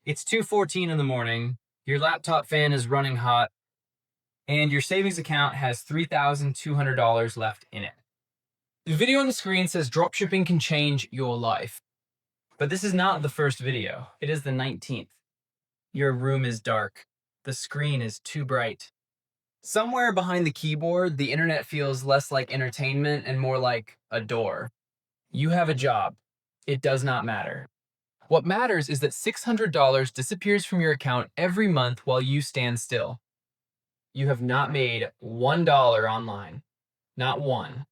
It's 2:14 in the morning, your laptop fan is running hot, and your savings account has $3,200 left in it. The video on the screen says dropshipping can change your life. But this is not the first video. It is the 19th. Your room is dark. The screen is too bright. Somewhere behind the keyboard, the internet feels less like entertainment and more like a door. You have a job. It does not matter. What matters is that $600 disappears from your account every month while you stand still. You have not made $1 online. Not one.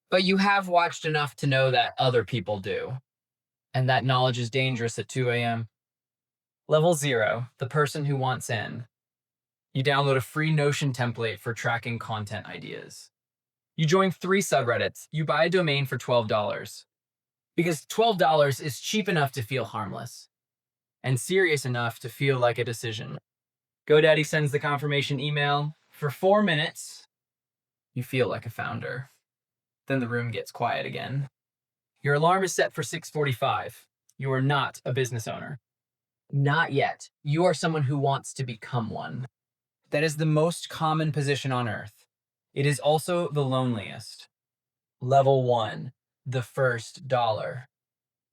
But you have watched enough to know that other people do. And that knowledge is dangerous at 2 a.m. Level 0, the person who wants in. You download a free Notion template for tracking content ideas. You join 3 subreddits. You buy a domain for $12. Because $12 is cheap enough to feel harmless, and serious enough to feel like a decision. GoDaddy sends the confirmation email. For 4 minutes, you feel like a founder. Then the room gets quiet again. Your alarm is set for 6:45. You are not a business owner. Not yet. You are someone who wants to become one. That is the most common position on earth. It is also the loneliest. Level 1, the first dollar.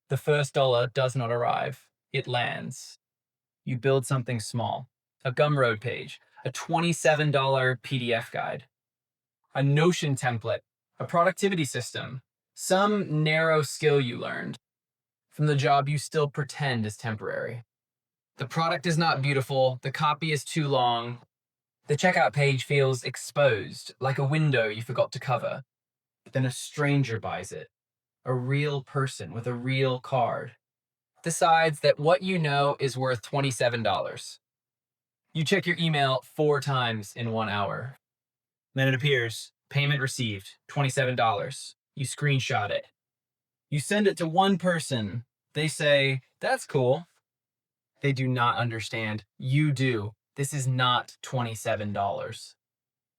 The first dollar does not arrive. It lands. You build something small. A Gumroad page, a $27 PDF guide, a Notion template, a productivity system, some narrow skill you learned from the job you still pretend is temporary. The product is not beautiful, the copy is too long, the checkout page feels exposed, like a window you forgot to cover. Then a stranger buys it, a real person with a real card, decides that what you know is worth $27. You check your email 4 times in 1 hour. Then it appears, payment received, $27. You screenshot it. You send it to one person. They say, that's cool. They do not understand. You do. This is not $27.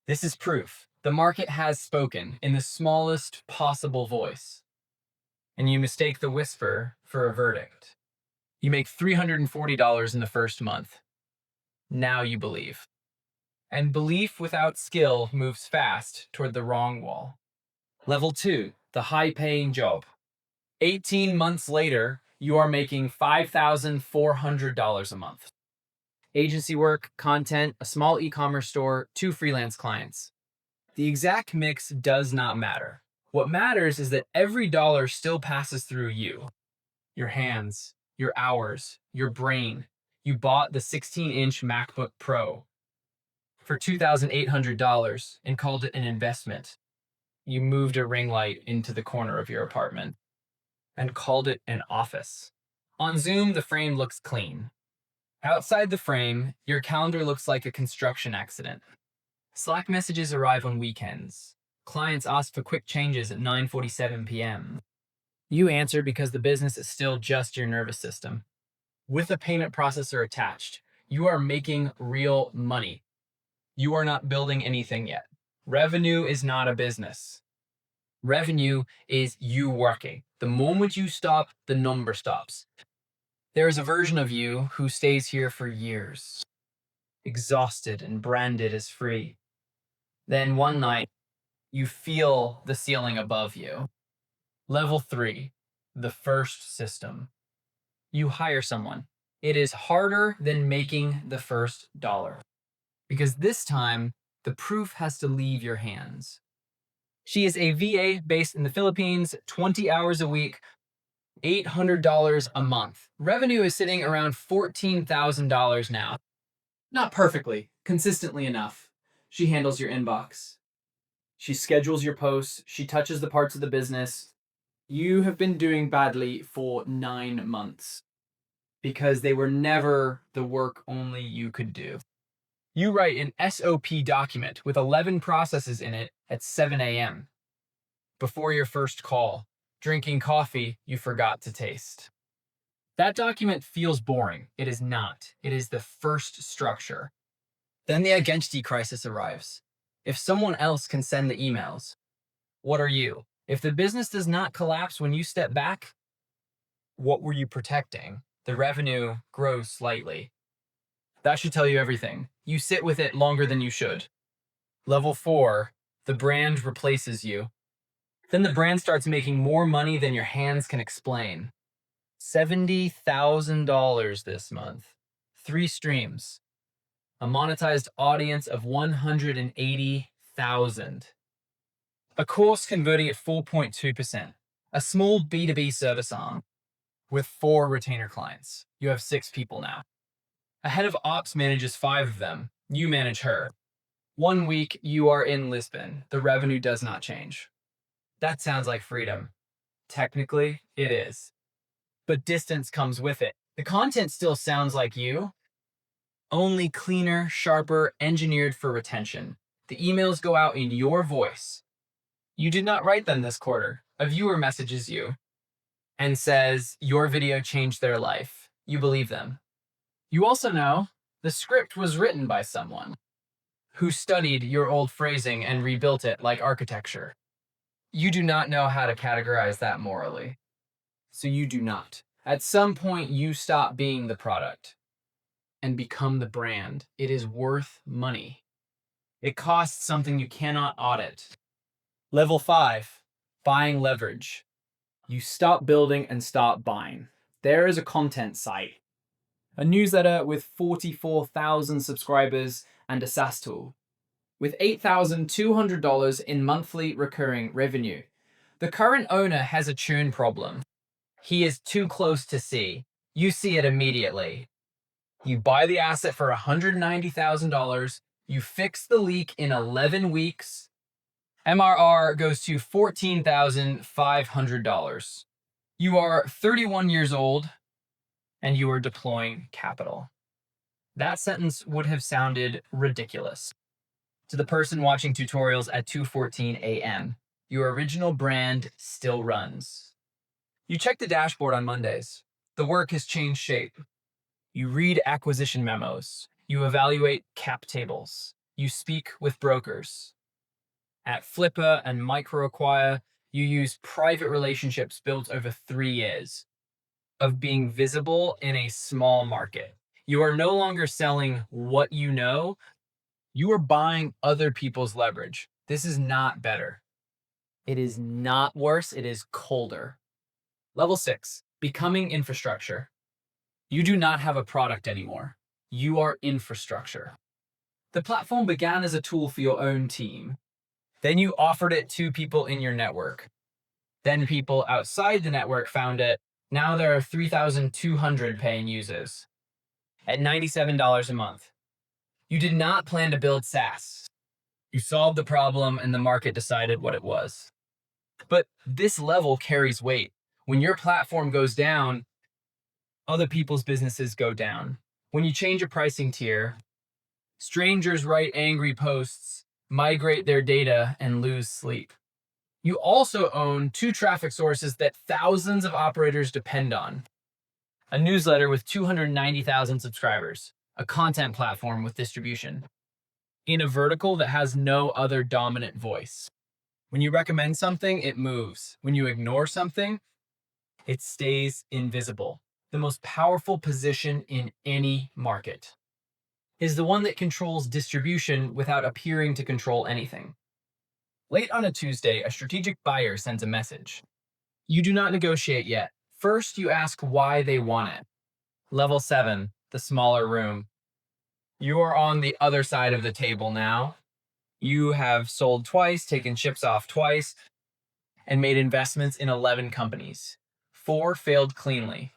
This is proof. The market has spoken in the smallest possible voice. And you mistake the whisper for a verdict. You make $340 in the first month. Now you believe. And belief without skill moves fast toward the wrong wall. Level 2, the high-paying job. 18 months later, you are making $5,400 a month. Agency work, content, a small e-commerce store, 2 freelance clients. The exact mix does not matter. What matters is that every dollar still passes through you. Your hands, your hours, your brain. You bought the 16-inch MacBook Pro for $2,800 and called it an investment. You moved a ring light into the corner of your apartment and called it an office. On Zoom, the frame looks clean. Outside the frame, your calendar looks like a construction accident. Slack messages arrive on weekends. Clients ask for quick changes at 9:47 p.m. You answer because the business is still just your nervous system. With a payment processor attached, you are making real money. You are not building anything yet. Revenue is not a business. Revenue is you working. The moment you stop, the number stops. There is a version of you who stays here for years, exhausted and branded as free. Then one night, you feel the ceiling above you. Level 3, the first system. You hire someone. It is harder than making the first dollar. Because this time, the proof has to leave your hands. She is a VA based in the Philippines, 20 hours a week, $800 a month. Revenue is sitting around $14,000 now. Not perfectly, consistently enough. She handles your inbox. She schedules your posts. She touches the parts of the business. You have been doing badly for 9 months because they were never the work only you could do. You write an SOP document with 11 processes in it at 7 a.m. before your first call, drinking coffee you forgot to taste. That document feels boring. It is not. It is the first structure. Then the identity crisis arrives. If someone else can send the emails, what are you? If the business does not collapse when you step back, what were you protecting? The revenue grows slightly. That should tell you everything. You sit with it longer than you should. Level 4, the brand replaces you. Then the brand starts making more money than your hands can explain. $70,000 this month. 3 streams. A monetized audience of 180,000. A course converting at 4.2%. A small B2B service arm with 4 retainer clients. You have 6 people now. A head of ops manages 5 of them. You manage her. 1 week, you are in Lisbon. The revenue does not change. That sounds like freedom. Technically, it is. But distance comes with it. The content still sounds like you, only cleaner, sharper, engineered for retention. The emails go out in your voice. You did not write them this quarter. A viewer messages you and says your video changed their life. You believe them. You also know the script was written by someone who studied your old phrasing and rebuilt it like architecture. You do not know how to categorize that morally. So you do not. At some point, you stop being the product and become the brand. It is worth money. It costs something you cannot audit. Level 5, buying leverage. You stop building and start buying. There is a content site, a newsletter with 44,000 subscribers and a SaaS tool with $8,200 in monthly recurring revenue. The current owner has a churn problem. He is too close to see. You see it immediately. You buy the asset for $190,000. You fix the leak in 11 weeks. MRR goes to $14,500. You are 31 years old and you are deploying capital. That sentence would have sounded ridiculous to the person watching tutorials at 2:14 a.m. Your original brand still runs. You check the dashboard on Mondays. The work has changed shape. You read acquisition memos. You evaluate cap tables. You speak with brokers. At Flipper and MicroAcquire, you use private relationships built over 3 years of being visible in a small market. You are no longer selling what you know. You are buying other people's leverage. This is not better. It is not worse. It is colder. Level 6, becoming infrastructure. You do not have a product anymore. You are infrastructure. The platform began as a tool for your own team. Then you offered it to people in your network. Then people outside the network found it. Now there are 3,200 paying users at $97 a month. You did not plan to build SaaS. You solved the problem and the market decided what it was. But this level carries weight. When your platform goes down, other people's businesses go down. When you change a pricing tier, strangers write angry posts, migrate their data, and lose sleep. You also own 2 traffic sources that thousands of operators depend on. A newsletter with 290,000 subscribers, a content platform with distribution, in a vertical that has no other dominant voice. When you recommend something, it moves. When you ignore something, it stays invisible. The most powerful position in any market is the one that controls distribution without appearing to control anything. Late on a Tuesday, a strategic buyer sends a message. You do not negotiate yet. First, you ask why they want it. Level 7, the smaller room. You are on the other side of the table now. You have sold twice, taken chips off twice, and made investments in 11 companies. 4 failed cleanly.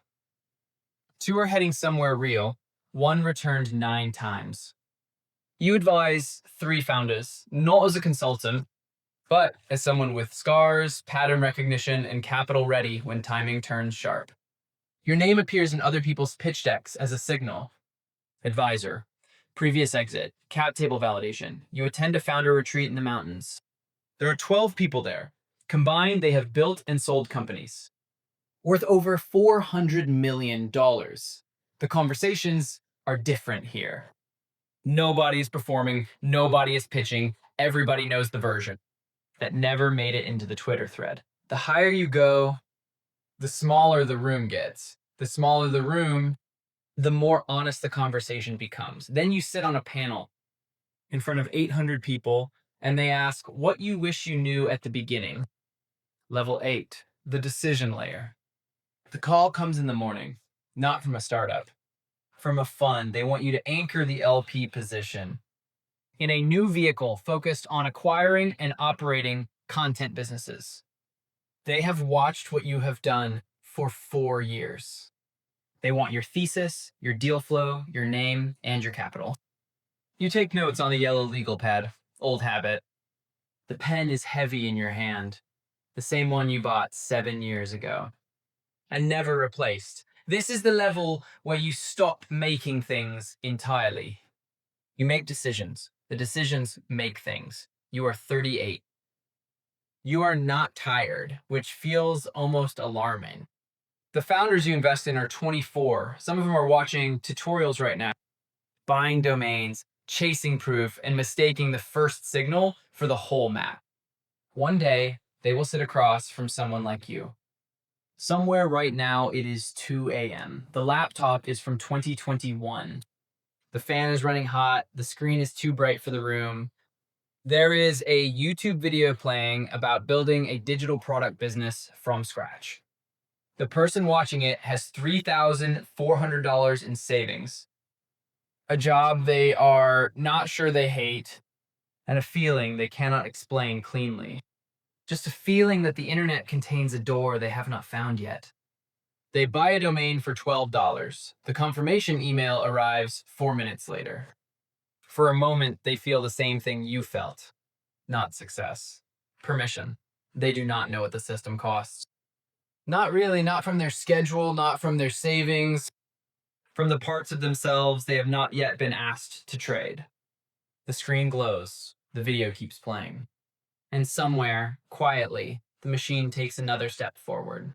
2 are heading somewhere real. 1 returned 9 times. You advise 3 founders, not as a consultant, but as someone with scars, pattern recognition, and capital ready when timing turns sharp. Your name appears in other people's pitch decks as a signal. Advisor, previous exit, cap table validation. You attend a founder retreat in the mountains. There are 12 people there. Combined, they have built and sold companies worth over $400 million. The conversations are different here. Nobody is performing, nobody is pitching, everybody knows the version that never made it into the Twitter thread. The higher you go, the smaller the room gets. The smaller the room, the more honest the conversation becomes. Then you sit on a panel in front of 800 people and they ask what you wish you knew at the beginning. Level 8, the decision layer. The call comes in the morning, not from a startup, from a fund. They want you to anchor the LP position in a new vehicle focused on acquiring and operating content businesses. They have watched what you have done for 4 years. They want your thesis, your deal flow, your name, and your capital. You take notes on the yellow legal pad, old habit. The pen is heavy in your hand, the same one you bought 7 years ago and never replaced. This is the level where you stop making things entirely. You make decisions. The decisions make things. You are 38. You are not tired, which feels almost alarming. The founders you invest in are 24. Some of them are watching tutorials right now, buying domains, chasing proof, and mistaking the first signal for the whole map. One day, they will sit across from someone like you. Somewhere right now, it is 2 a.m. The laptop is from 2021. The fan is running hot. The screen is too bright for the room. There is a YouTube video playing about building a digital product business from scratch. The person watching it has $3,400 in savings, a job they are not sure they hate, and a feeling they cannot explain cleanly. Just a feeling that the internet contains a door they have not found yet. They buy a domain for $12. The confirmation email arrives 4 minutes later. For a moment, they feel the same thing you felt. Not success. Permission. They do not know what the system costs. Not really, not from their schedule, not from their savings, from the parts of themselves they have not yet been asked to trade. The screen glows. The video keeps playing. And somewhere, quietly, the machine takes another step forward.